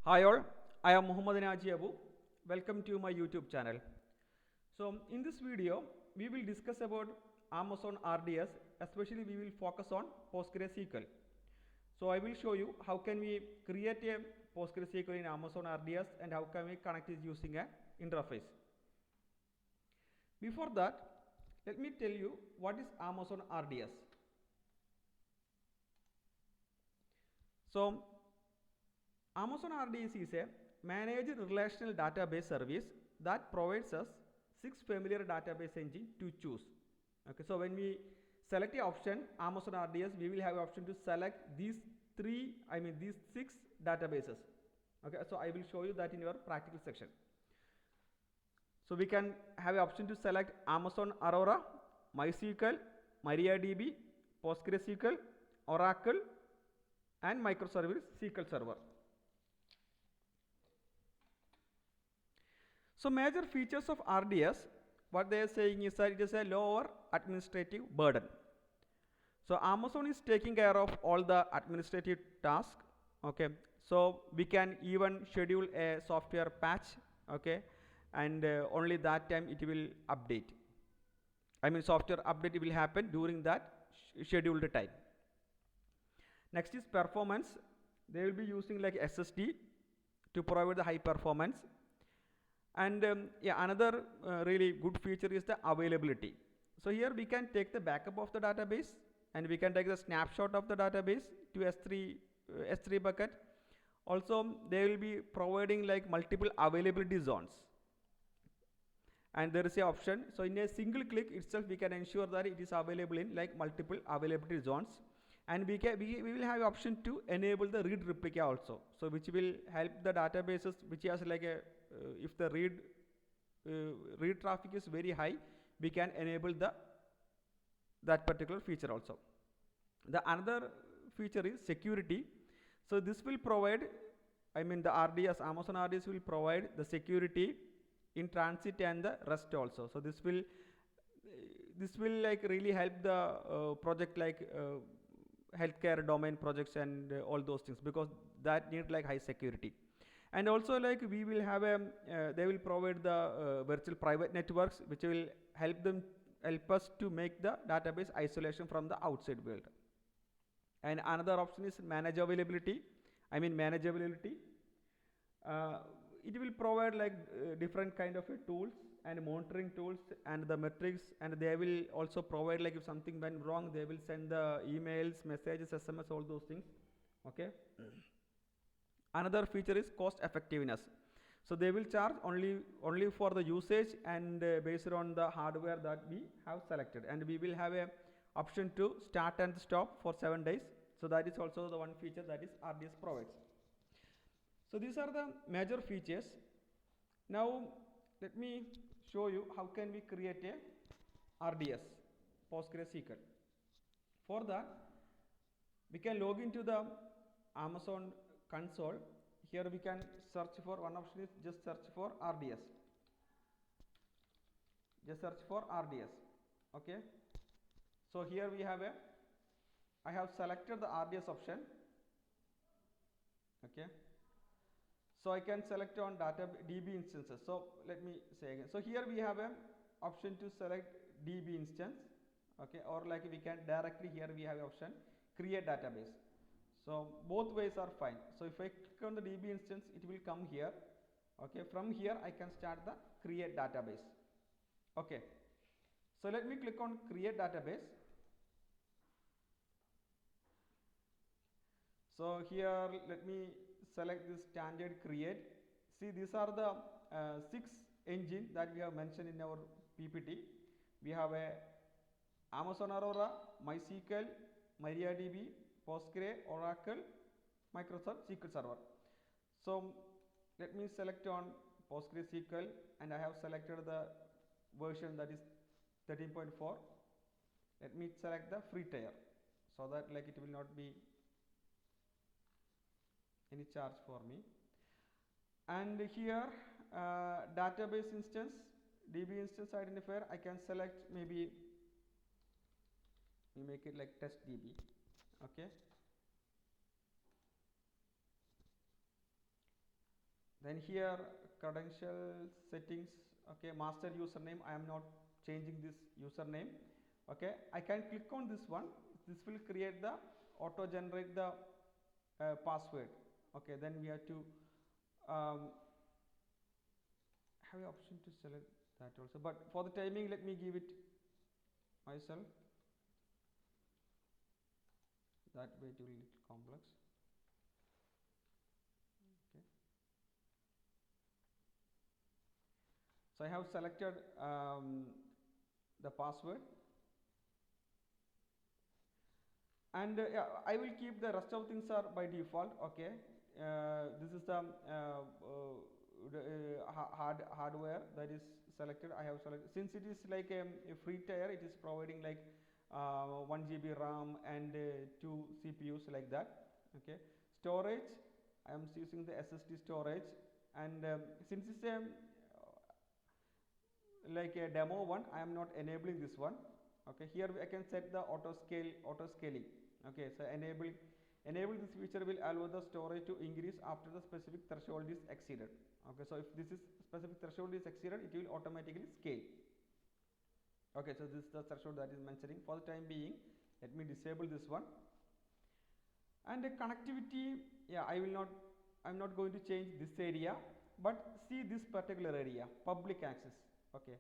Hi all, I am Muhammad Naji Abu. Welcome to my YouTube channel. So in this video, we will discuss about Amazon RDS, especially we will focus on PostgreSQL. So I will show you how can we create a PostgreSQL in Amazon RDS and how can we connect it using an interface. Before that, let me tell you what is Amazon RDS. So Amazon RDS is a managed relational database service that provides us 6 familiar database engine to choose. Okay, so when we select the option Amazon RDS, we will have option to select these 6 databases. Okay, so I will show you that in your practical section. So we can have an option to select Amazon Aurora, MySQL, MariaDB, PostgreSQL, Oracle, and microservice SQL Server. So major features of RDS, what they are saying is that it is a lower administrative burden. So Amazon is taking care of all the administrative tasks. Okay, so we can even schedule a software patch. Okay, and only that time it will update. Software update will happen during that scheduled time. Next is performance. They will be using like SSD to provide the high performance. And another really good feature is the availability. So here we can take the backup of the database and we can take the snapshot of the database to S3 bucket. Also they will be providing like multiple availability zones. And there is a option. So in a single click itself we can ensure that it is available in like multiple availability zones. And we will have option to enable the read replica also. So which will help the databases which has like a if the read traffic is very high, we can enable that particular feature also. The another feature is security. So this will provide, the RDS, Amazon RDS will provide the security in transit and the rest also. So this will like really help the project like healthcare domain projects and all those things, because that need like high security. And also like we will have they will provide the virtual private networks which will help us to make the database isolation from the outside world. And another option is manage availability. It will provide like different kind of tools and monitoring tools and the metrics, and they will also provide like if something went wrong, they will send the emails, messages, SMS, all those things. Okay. Another feature is cost effectiveness. So they will charge only for the usage and based on the hardware that we have selected, and we will have a option to start and stop for 7 days. So that is also the one feature that is RDS provides. So these are the major features. Now let me show you how can we create a RDS PostgreSQL. For that we can log into the Amazon console. Here we can search for one option is just search for RDS. Just search for RDS. Okay. So here we have I have selected the RDS option. Okay. So I can select on DB instances. So let me say again. So here we have a option to select DB instance. Okay. Or like we can directly here we have option create database. So both ways are fine. So if I click on the DB instance, it will come here. Okay, from here I can start the create database. Okay, so let me click on create database. So here let me select this standard create. See, these are the 6 engine that we have mentioned in our PPT. We have a Amazon Aurora, MySQL, MariaDB, Postgre, Oracle, Microsoft SQL Server. So let me select on PostgreSQL, and I have selected the version that is 13.4. Let me select the free tier so that like it will not be any charge for me. And here database instance, DB instance identifier, I can select maybe we make it like test DB. Okay. Then here credential settings, okay, master username, I am not changing this username. Okay, I can click on this one. This will create the auto generate the password. Okay, then we have to have an option to select that also, but for the timing let me give it myself. That way it will be little complex. Okay. So I have selected the password, and yeah, I will keep the rest of things are by default. Okay, this is the hardware that is selected. I have selected, since it is like a free tier, it is providing like 1 GB RAM and 2 CPUs like that. Okay, storage, I am using the SSD storage, and since it's a like a demo one, I am not enabling this one. Okay, here I can set the auto scaling. Okay, so enable this feature will allow the storage to increase after the specific threshold is exceeded. Okay, so if this is specific threshold is exceeded, it will automatically scale. Okay, so this is the threshold that is mentioning. For the time being, let me disable this one. And the connectivity, yeah, I'm not going to change this area, but see this particular area, public access. Okay,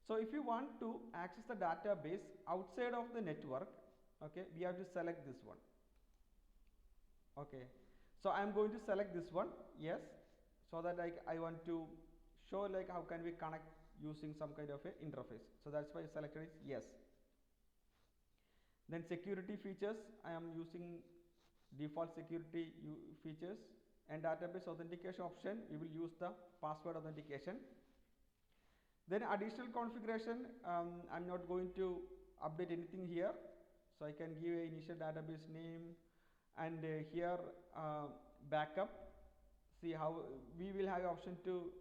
so if you want to access the database outside of the network, okay, we have to select this one. Okay, so I am going to select this one, yes, so that I want to show like how can we connect using some kind of a interface. So that's why I selected it, yes. Then security features, I am using default security features, and database authentication option, we will use the password authentication. Then additional configuration, I'm not going to update anything here, so I can give a initial database name, and here backup. See how we will have option to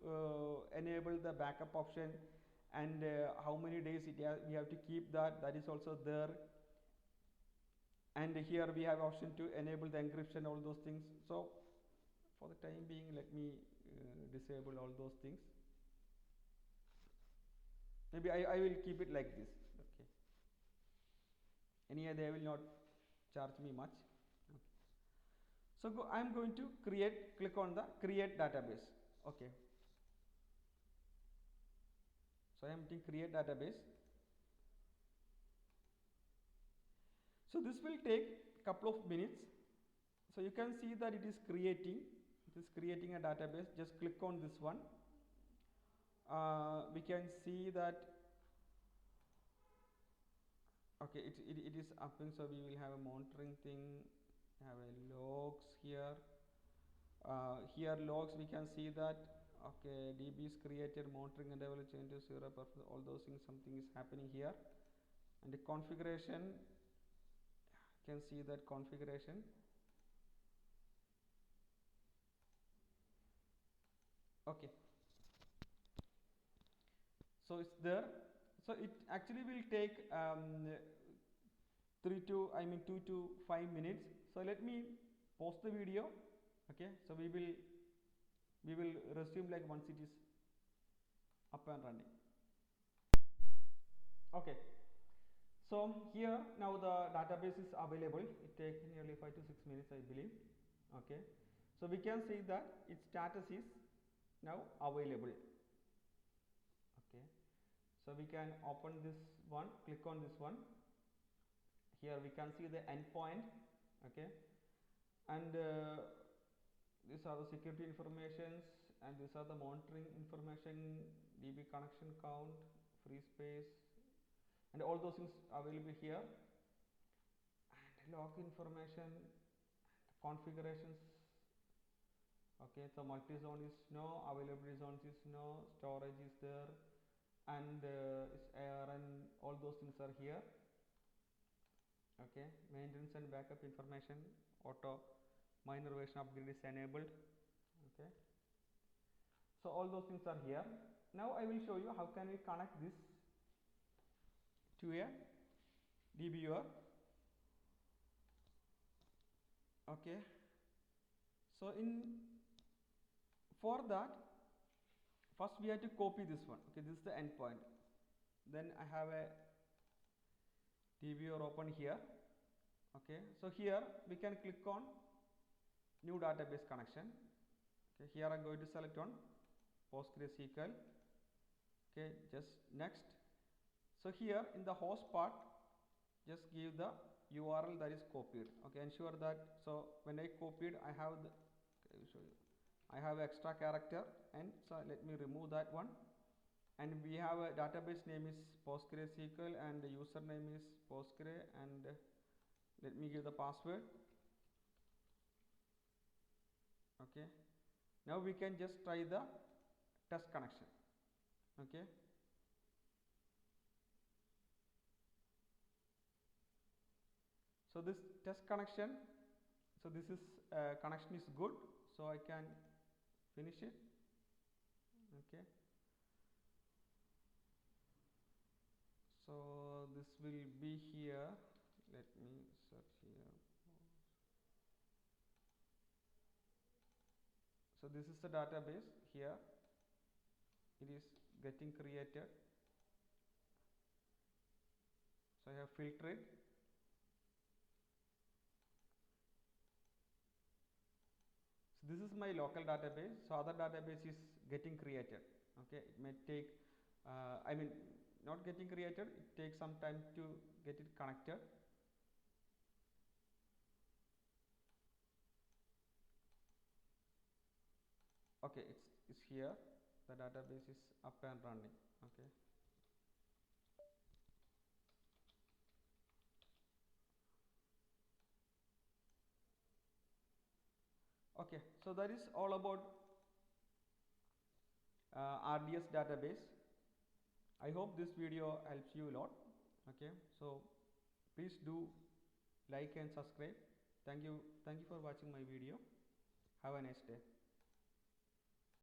enable the backup option, and how many days we have to keep that is also there. And here we have option to enable the encryption, all those things. So for the time being, let me disable all those things. Maybe I will keep it like this. Okay, anyhow they will not charge me much. Okay. So I am going to click on the create database. Okay, so I am hitting create database. So this will take a couple of minutes. So you can see that it is creating a database. Just click on this one. We can see that, okay, it is upping. So we will have a monitoring thing, have a logs here. Here logs, we can see that, okay, DB is created, monitoring and develop changes 0%, all those things, something is happening here. And the configuration, you can see that configuration. Okay, so it's there. So it actually will take 2 to 5 minutes. So let me pause the video. Okay, so we will resume like once it is up and running. Okay, so here now the database is available. It takes nearly 5 to 6 minutes, I believe. Okay, so we can see that its status is now available. Okay, so we can open this one, click on this one. Here we can see the endpoint. Okay, and these are the security informations, and these are the monitoring information, DB connection count, free space, and all those things available here. And log information, configurations. Okay, so multi-zone is no, availability zones is no, storage is there, and it's ARN, all those things are here. Okay, maintenance and backup information, auto minor version upgrade is enabled. Okay, so all those things are here. Now I will show you how can we connect this to a DBUR. Okay, so in For that, first we have to copy this one. Okay, this is the endpoint. Then I have a TViewer open here. Okay, so here we can click on new database connection. Okay, here I'm going to select on PostgreSQL. Okay, just next. So here in the host part, just give the URL that is copied. Okay, ensure that, so when I copied, I have the, okay, I will show you. I have extra character, and so let me remove that one. And we have a database name is PostgreSQL and the username is Postgre, and let me give the password. Okay, now we can just try the test connection. Okay, so this test connection, so this is connection is good, so I can finish it. Okay, so this will be here. Let me search here. So this is the database here. It is getting created. So I have filtered. So this is my local database. So other database is getting created. Okay, it may take, I mean, not getting created. It takes some time to get it connected. Okay, it's here. The database is up and running. Okay. Okay, so that is all about RDS database. I hope this video helps you a lot. Okay, so please do like and subscribe. Thank you for watching my video. Have a nice day.